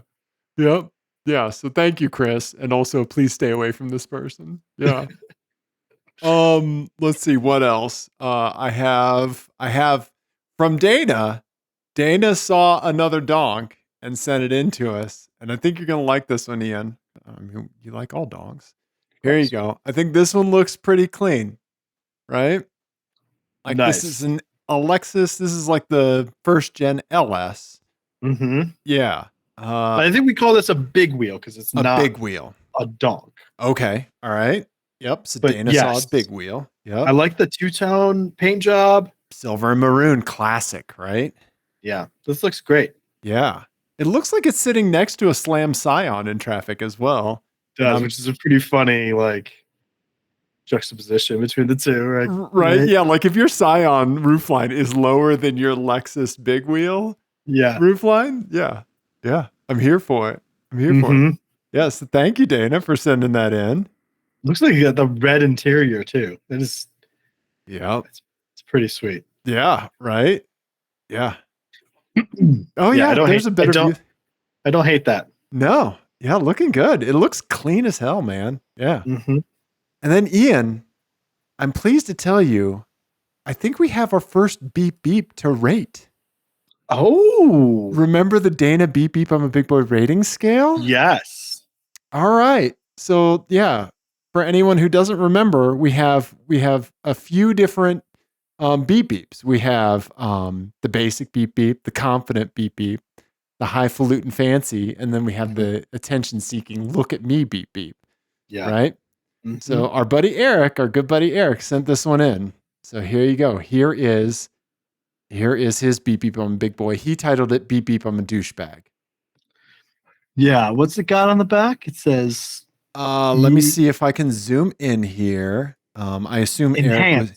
Yep. Yeah. So thank you, Chris. And also please stay away from this person. Yeah. Let's see what else. I have from Dana. Dana saw another donk and sent it in to us. And I think you're gonna like this one, Ian. You like all donks. Here you go. I think this one looks pretty clean, right? Like this is an Alexis. This is like the first gen LS. Mm-hmm. Yeah. I think we call this a big wheel because it's not a big wheel. A donk. Okay. All right. Yep. So Dana saw a big wheel. Yep. I like the two-tone paint job. Silver and maroon classic, right? Yeah. This looks great. Yeah. It looks like it's sitting next to a Slam Scion in traffic as well. It does, which is a pretty funny like juxtaposition between the two, right? Right. Yeah. Like if your Scion roofline is lower than your Lexus big wheel roofline. Yeah. Yeah. I'm here for it. I'm here for it. Yes. Yeah, so thank you, Dana, for sending that in. Looks like you got the red interior too. It is. Yeah. It's pretty sweet. Yeah. Right. Yeah. Oh yeah. There's a better view. I don't hate that. No. Yeah. Looking good. It looks clean as hell, man. Yeah. And then Ian, I'm pleased to tell you, I think we have our first beep beep to rate. Oh, remember the Dana beep beep I'm a big boy rating scale? Yes. All right. So yeah, for anyone who doesn't remember, we have a few different beep beeps. We have the basic beep beep, the confident beep beep, the highfalutin fancy, and then we have the attention seeking look at me beep beep. Yeah. Right. So our buddy Eric, our good buddy Eric, sent this one in. So here you go. Here is his beep beep I'm a big boy. He titled it beep beep I'm a douchebag. Yeah. What's it got on the back? It says let me see if I can zoom in here. I assume Eric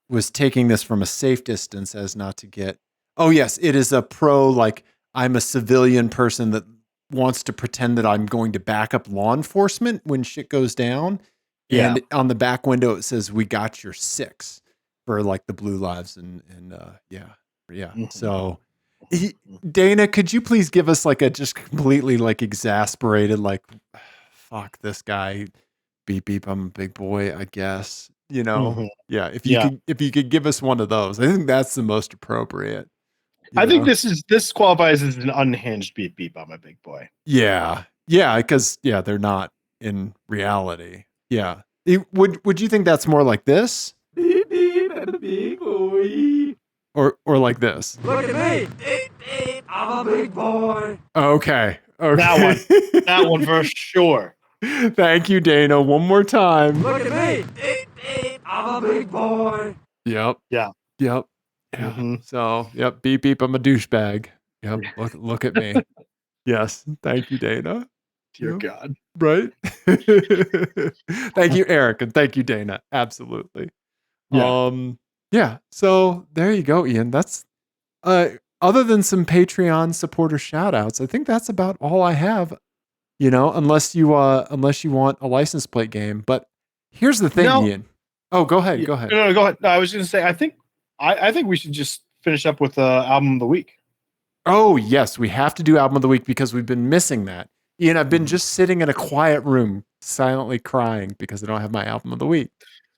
was taking this from a safe distance as not to get. Oh yes, it is a pro, like I'm a civilian person that wants to pretend that I'm going to back up law enforcement when shit goes down. Yeah. And on the back window it says we got your 6 for like the blue lives and yeah. So Dana, could you please give us like a just completely like exasperated like fuck this guy, beep beep I'm a big boy, I guess. You know? Yeah, if you could give us one of those. I think that's the most appropriate. I think this qualifies as an unhinged beep beep I'm a big boy. Yeah. Yeah, because they're not in reality. Yeah. Would you think that's more like this? Beep beep I'm a big boy. Or like this. Look at me. Beep beep I'm a big boy. Okay. That one for sure. Thank you, Dana. One more time. Look at me. Beep beep I'm a big boy. Yep. Yeah. Yep. Yeah. So, beep beep I'm a douchebag. Yep. Look at me. Yes. Thank you, Dana. Dear God. Right? Thank you, Eric, and thank you, Dana. Absolutely. Yeah. So there you go, Ian. That's other than some Patreon supporter shout outs, I think that's about all I have. You know, unless you want a license plate game. But here's the thing, Ian. Oh, go ahead. Go ahead. No, go ahead. No, I was gonna say I think we should just finish up with album of the week. Oh, yes, we have to do album of the week because we've been missing that. Ian, I've been just sitting in a quiet room silently crying because I don't have my album of the week.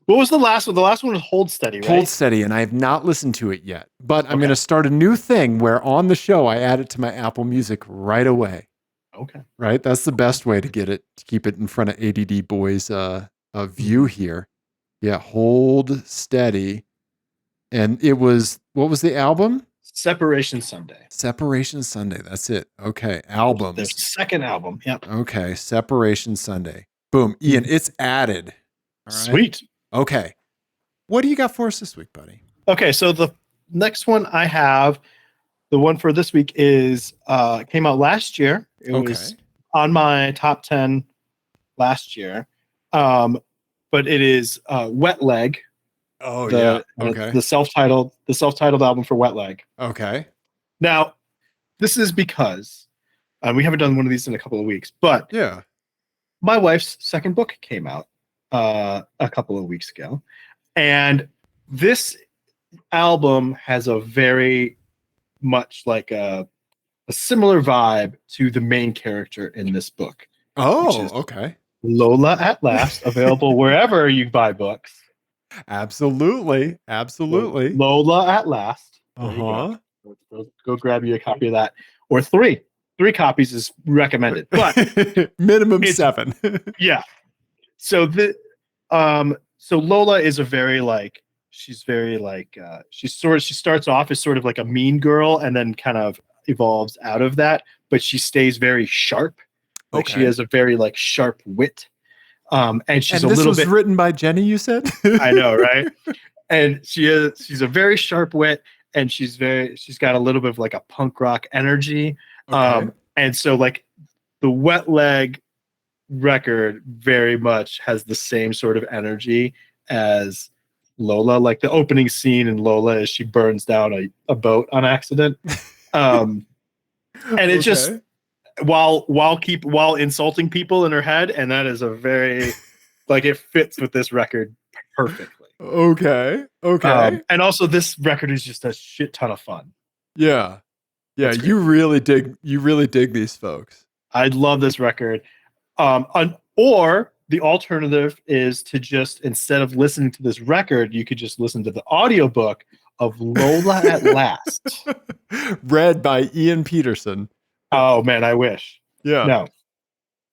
What was the last one? The last one was Hold Steady, right? Hold Steady, and I have not listened to it yet. But I'm going to start a new thing where on the show I add it to my Apple Music right away. Okay. Right? That's the best way to get it, to keep it in front of ADD Boy's view here. Yeah, Hold Steady. And it was, what was the album? Separation Sunday. Separation Sunday. That's it. Okay. Albums. Their second album. Yep. Okay. Separation Sunday. Boom. Ian, it's added. All right. Sweet. Okay. What do you got for us this week, buddy? Okay. So the next one I have, the one for this week is came out last year. It was on my top 10 last year. But it is Wet Leg. Oh, yeah. Okay. The self-titled album for Wet Leg. Okay. Now, this is because we haven't done one of these in a couple of weeks, but yeah, my wife's second book came out a couple of weeks ago, and this album has a very much like a similar vibe to the main character in this book. Oh, okay. Lola at Last, available wherever you buy books. Absolutely. Lola at Last. Uh-huh. Go grab you a copy of that. Or three. 3 copies is recommended. But minimum 7. Yeah. So so Lola is a very she starts off as sort of like a mean girl and then kind of evolves out of that, but she stays very sharp. Like she has a very sharp wit. And she's a little bit written by Jenny, you said? I know, right? And she's a very sharp wit, and she's got a little bit of a punk rock energy. Okay. And so the Wet Leg record very much has the same sort of energy as Lola. Like the opening scene in Lola as she burns down a boat on accident. And it just while insulting people in her head, and that is a very it fits with this record perfectly. Okay. And also this record is just a shit ton of fun. Yeah. You really dig these folks. I love this record. Or the alternative is to just, instead of listening to this record, you could just listen to the audiobook of Lola at Last, read by Ian Peterson. Oh man, I wish. Yeah. No.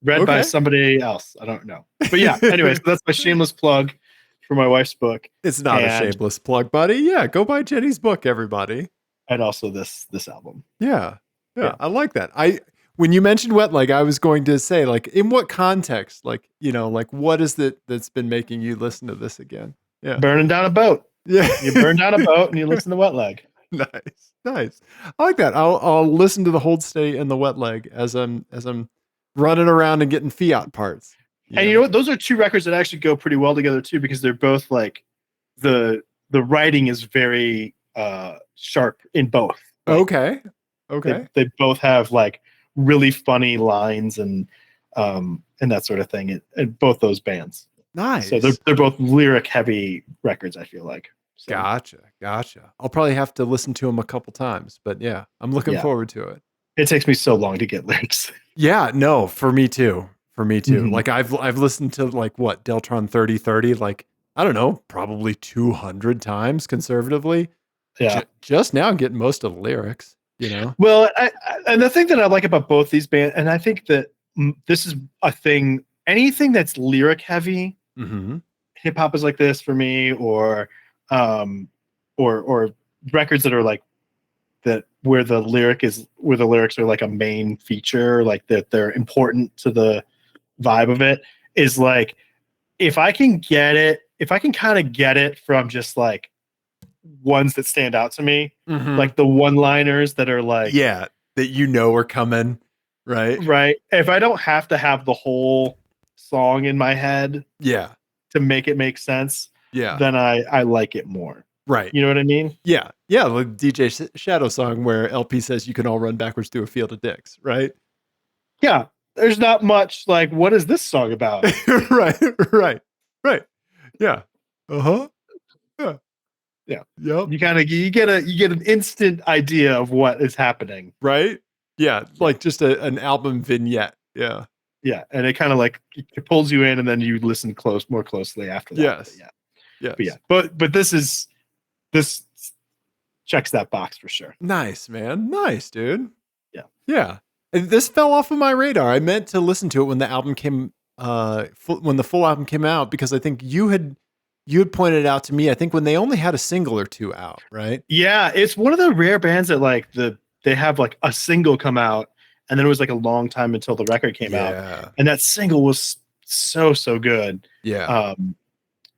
Read by somebody else. I don't know. But yeah, anyway, so that's my shameless plug for my wife's book. It's not a shameless plug, buddy. Yeah, go buy Jenny's book, everybody. And also this album. Yeah. I like that. When you mentioned Wet Leg, I was going to say, in what context? What is it that's been making you listen to this again? Yeah. Burning down a boat. Yeah. You burn down a boat and you listen to Wet Leg. Nice. I like that. I'll listen to the Hold Steady and the Wet Leg as I'm running around and getting Fiat parts. And you know what? Those are 2 records that actually go pretty well together too, because they're both the writing is very sharp in both. Okay. They both have really funny lines and that sort of thing in both those bands. Nice. So they're both lyric heavy records, I feel like. So. Gotcha. I'll probably have to listen to them a couple times, but yeah, I'm looking forward to it. It takes me so long to get lyrics. Yeah, no, for me too. Mm-hmm. I've listened to Deltron 3030, I don't know, probably 200 times conservatively. Yeah. Just now getting most of the lyrics, Well, and the thing that I like about both these bands, and I think that this is a thing, anything that's lyric heavy, mm-hmm. hip hop is like this for me, or records that are that where the lyrics are a main feature, that they're important to the vibe of it, is if I can kind of get it from just ones that stand out to me, mm-hmm. The one-liners that are that are coming, right. If I don't have to have the whole song in my head, to make it make sense, then I like it more. Right. You know what I mean? Yeah. The DJ Shadow song where LP says you can all run backwards through a field of dicks, right? Yeah. There's not much what is this song about? Right. Yeah. Uh-huh. Yeah. Yep. You get an instant idea of what is happening. Right? Yeah, like just an album vignette. Yeah. Yeah, and it kind of like it pulls you in, and then you listen more closely after that. Yes. Yes. But this checks that box for sure. Nice, man. Nice, dude. Yeah. Yeah. And this fell off of my radar. I meant to listen to it when the album came when the full album came out, because I think you had pointed out to me, I think when they only had a single or two out, right? Yeah, it's one of the rare bands that like they have like a single come out, and then it was like a long time until the record came out. And that single was so good. Yeah.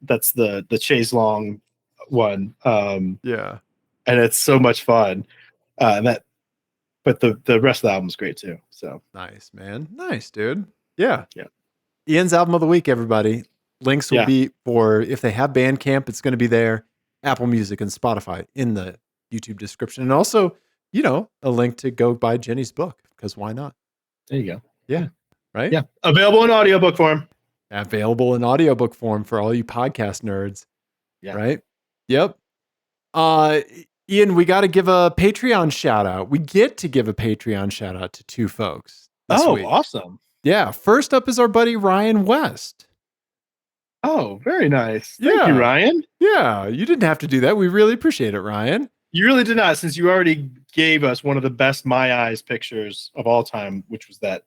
That's the Chase Long one. Yeah. And it's so much fun. But the rest of the album's great too. So nice, man. Nice, dude. Yeah. Yeah. Ian's album of the week, everybody. Links will be for, if they have Bandcamp, it's going to be there. Apple Music and Spotify in the YouTube description. And also, a link to go buy Jenny's book, because why not? There you go. Yeah. Right? Yeah. Available in audiobook form. Available in audiobook form for all you podcast nerds. Yeah. Right? Yep. Ian, we got to give a Patreon shout out. We get to give a Patreon shout out to two folks this week. Awesome. Yeah. First up is our buddy Ryan West. Oh, very nice. Thank you, Ryan. Yeah, you didn't have to do that. We really appreciate it, Ryan. You really did not, since you already gave us one of the best My Eyes pictures of all time, which was that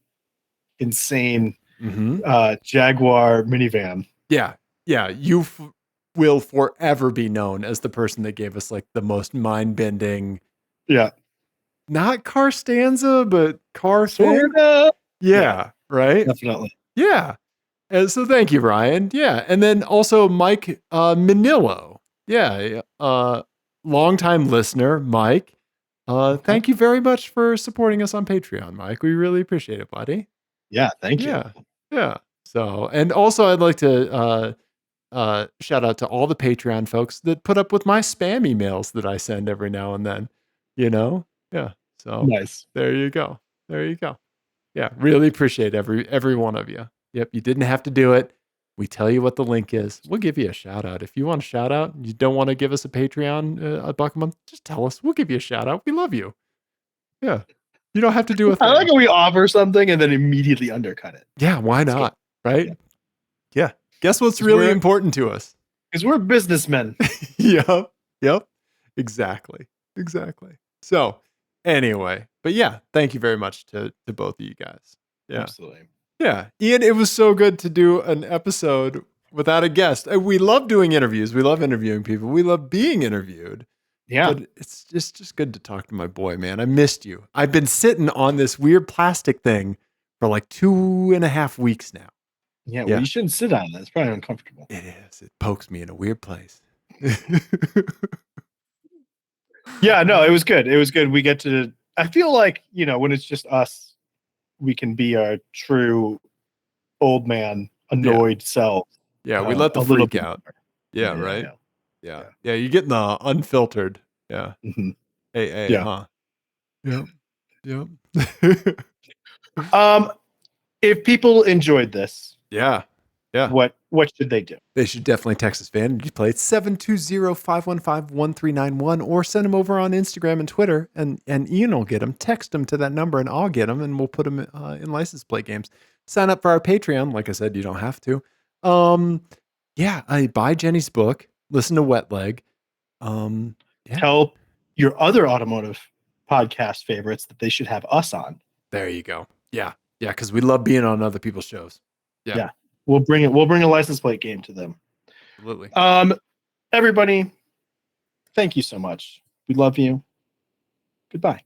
insane Jaguar minivan. Yeah. You will forever be known as the person that gave us like the most mind-bending. Yeah. Not car stanza, but car thing. Yeah, right? Definitely. Yeah. So thank you, Ryan. Yeah. And then also Mike Manillo. Yeah. Longtime listener, Mike. Thank you very much for supporting us on Patreon, Mike. We really appreciate it, buddy. Yeah. Thank you. Yeah. So, and also I'd like to shout out to all the Patreon folks that put up with my spam emails that I send every now and then, Yeah. So nice. There you go. Yeah. Really appreciate every one of you. Yep, you didn't have to do it. We tell you what the link is. We'll give you a shout out. If you want a shout out, you don't want to give us a Patreon, $1 a month, just tell us. We'll give you a shout out. We love you. Yeah. You don't have to do a thing. I like when we offer something and then immediately undercut it. Yeah, why not? Right? Yeah. Guess what's really important to us? Because we're businessmen. Yep. Exactly. So anyway, but yeah, thank you very much to both of you guys. Yeah. Absolutely. Yeah. Ian, it was so good to do an episode without a guest. We love doing interviews. We love interviewing people. We love being interviewed. Yeah. But it's just good to talk to my boy, man. I missed you. I've been sitting on this weird plastic thing for like 2.5 weeks now. Yeah, well, you shouldn't sit on it. It's probably uncomfortable. It is. It pokes me in a weird place. Yeah, no, it was good. We get to, I feel like, when it's just us, we can be our true old man, annoyed self. Yeah, we let the freak out. Yeah, right? Yeah. You're getting the unfiltered. Yeah. Mm-hmm. Hey, huh? Yep. If people enjoyed this, what should they do? They should definitely text us Vanity Play. It's 720-515-1391, or send them over on Instagram and Twitter, and Ian will get them. Text them to that number and I'll get them, and we'll put them in license plate games. Sign up for our Patreon. Like I said, you don't have to. I buy Jenny's book, listen to Wet Leg. Tell your other automotive podcast favorites that they should have us on. There you go. Yeah, because we love being on other people's shows. Yeah. We'll bring a license plate game to them. Absolutely. Everybody, thank you so much. We love you. Goodbye.